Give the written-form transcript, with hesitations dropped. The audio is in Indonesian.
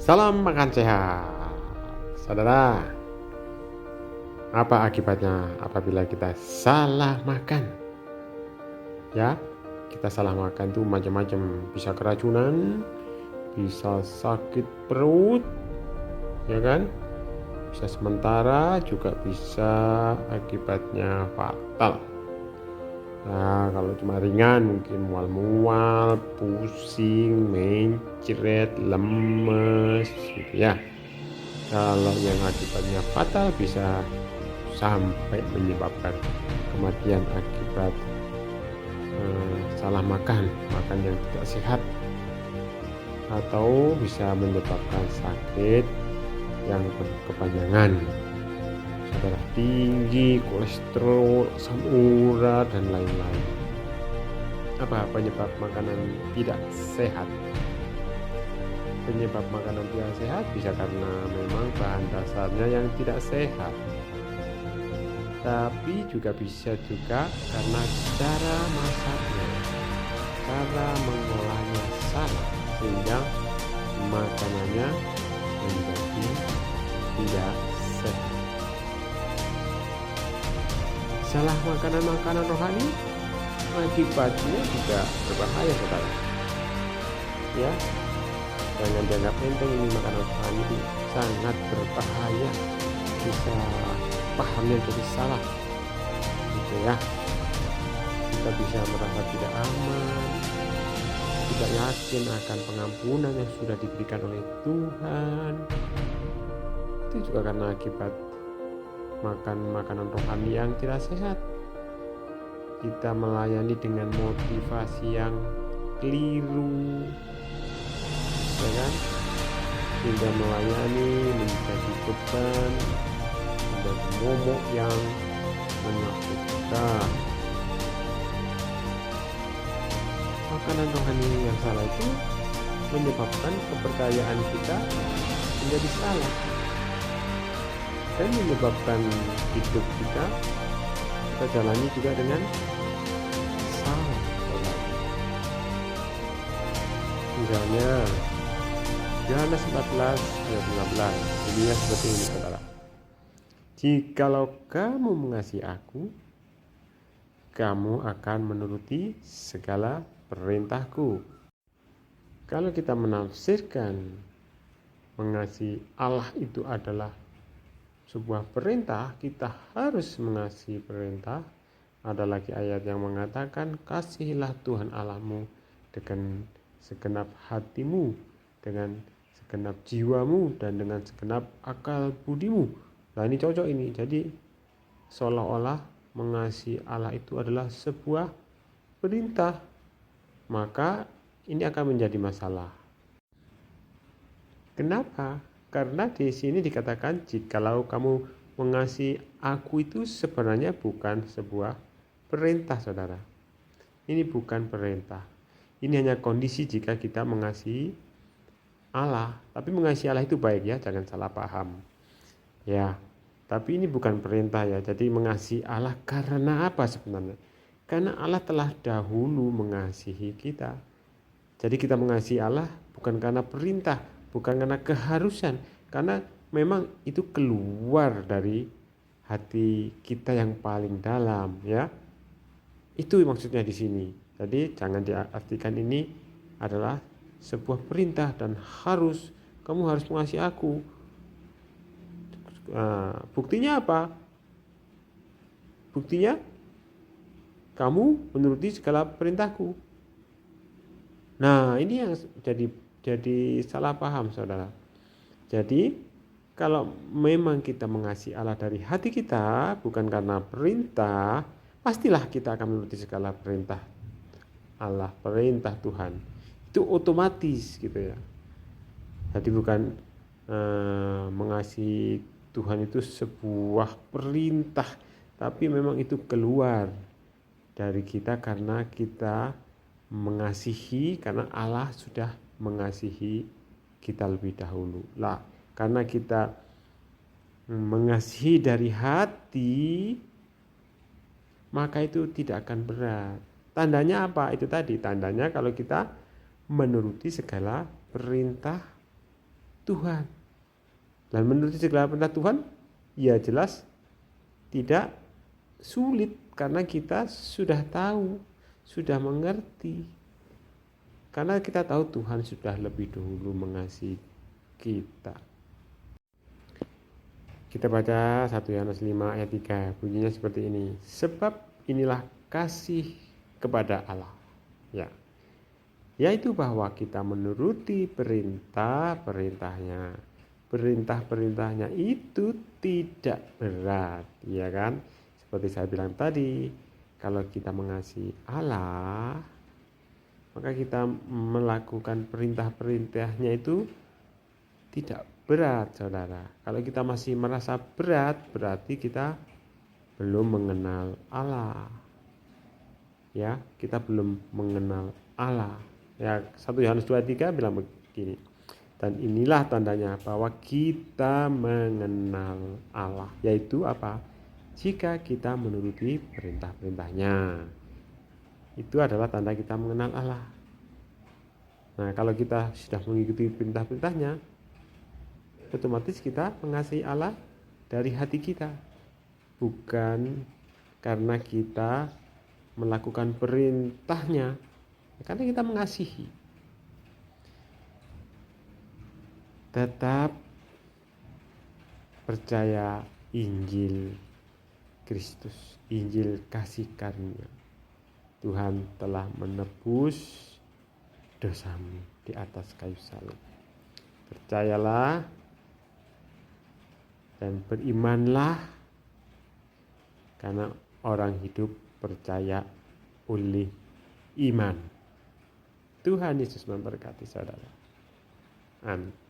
Salam makan sehat. Saudara, apa akibatnya apabila kita salah makan? Ya, kita salah makan tuh macam-macam, bisa keracunan, bisa sakit perut, ya kan? Bisa sementara, juga bisa akibatnya fatal. Nah, kalau cuma ringan mungkin mual-mual, pusing, mencret, lemes gitu ya. Kalau yang akibatnya fatal bisa sampai menyebabkan kematian akibat salah makan yang tidak sehat, atau bisa menyebabkan sakit yang berkepanjangan, darah tinggi, kolesterol, asam urat, dan lain-lain. Apa penyebab makanan tidak sehat? Penyebab makanan tidak sehat bisa karena memang bahan dasarnya yang tidak sehat, tapi juga bisa karena cara masaknya, cara mengolahnya salah, sehingga makanannya menjadi tidak sehat. Salah makanan rohani akibatnya juga berbahaya, saudara. Ya, jangan dianggap enteng, ini makanan rohani itu sangat berbahaya, bisa pahamnya jadi salah gitu ya. Kita bisa merasa tidak aman, tidak yakin akan pengampunan yang sudah diberikan oleh Tuhan. Itu juga karena akibat makan makanan rohani yang tidak sehat. Kita melayani dengan motivasi yang keliru, ya kan? Sehingga melayani menjadi beban, menjadi momok yang menakutkan. Makanan rohani yang salah itu menyebabkan kepercayaan kita menjadi salah, dan menyebabkan hidup kita jalani juga dengan salah. Misalnya Yohanes 14 ayat 15, bunyinya seperti ini, saudara. Jikalau kamu mengasihi aku, kamu akan menuruti segala perintahku. Kalau kita menafsirkan mengasihi Allah itu adalah sebuah perintah, kita harus mengasihi perintah. Ada lagi ayat yang mengatakan, kasihilah Tuhan Allahmu dengan segenap hatimu, dengan segenap jiwamu, dan dengan segenap akal budimu. Nah, ini cocok ini. Jadi seolah-olah mengasihi Allah itu adalah sebuah perintah, maka ini akan menjadi masalah. Kenapa? Karena di sini dikatakan, jikalau kamu mengasihi aku, itu sebenarnya bukan sebuah perintah, saudara. Ini bukan perintah. Ini hanya kondisi jika kita mengasihi Allah. Tapi mengasihi Allah itu baik ya, jangan salah paham. Ya, tapi ini bukan perintah ya. Jadi mengasihi Allah karena apa sebenarnya? Karena Allah telah dahulu mengasihi kita. Jadi kita mengasihi Allah bukan karena perintah, bukan karena keharusan, karena memang itu keluar dari hati kita yang paling dalam, ya. Itu maksudnya di sini. Jadi jangan diartikan ini adalah sebuah perintah dan kamu harus mengasihi aku. Nah, buktinya apa? Buktinya kamu menuruti segala perintahku. Nah, ini yang jadi salah paham, saudara. Jadi kalau memang kita mengasihi Allah dari hati kita, bukan karena perintah, pastilah kita akan menuruti segala perintah Allah, perintah Tuhan. Itu otomatis gitu ya. Jadi bukan mengasihi Tuhan itu sebuah perintah, tapi memang itu keluar dari kita karena kita mengasihi, karena Allah sudah mengasihi kita lebih dahulu. Lah, karena kita mengasihi dari hati, maka itu tidak akan berat. Tandanya apa? Itu tadi, tandanya kalau kita menuruti segala perintah Tuhan. Dan menuruti segala perintah Tuhan, ya jelas tidak sulit karena kita sudah tahu, sudah mengerti. Karena kita tahu Tuhan sudah lebih dahulu mengasihi kita. Kita baca 1 Yohanes 5 ayat 3, bunyinya seperti ini. Sebab inilah kasih kepada Allah, ya, yaitu bahwa kita menuruti perintah-perintahnya. Perintah-perintahnya itu tidak berat, ya kan? Seperti saya bilang tadi, kalau kita mengasihi Allah, maka kita melakukan perintah-perintahnya itu tidak berat, saudara. Kalau kita masih merasa berat, berarti kita belum mengenal Allah. Ya, kita belum mengenal Allah. Ya, 1 Yohanes 2:3 bilang begini. Dan inilah tandanya bahwa kita mengenal Allah, yaitu apa? Jika kita menuruti perintah-perintahnya. Itu adalah tanda kita mengenal Allah. Nah, kalau kita sudah mengikuti perintah-perintahnya, otomatis kita mengasihi Allah dari hati kita, bukan karena kita melakukan perintahnya, karena kita mengasihi. Tetap percaya Injil Kristus, Injil kasih karunia. Tuhan telah menebus dosamu di atas kayu salib. Percayalah dan berimanlah, karena orang hidup percaya oleh iman. Tuhan Yesus memberkati saudara. Amin.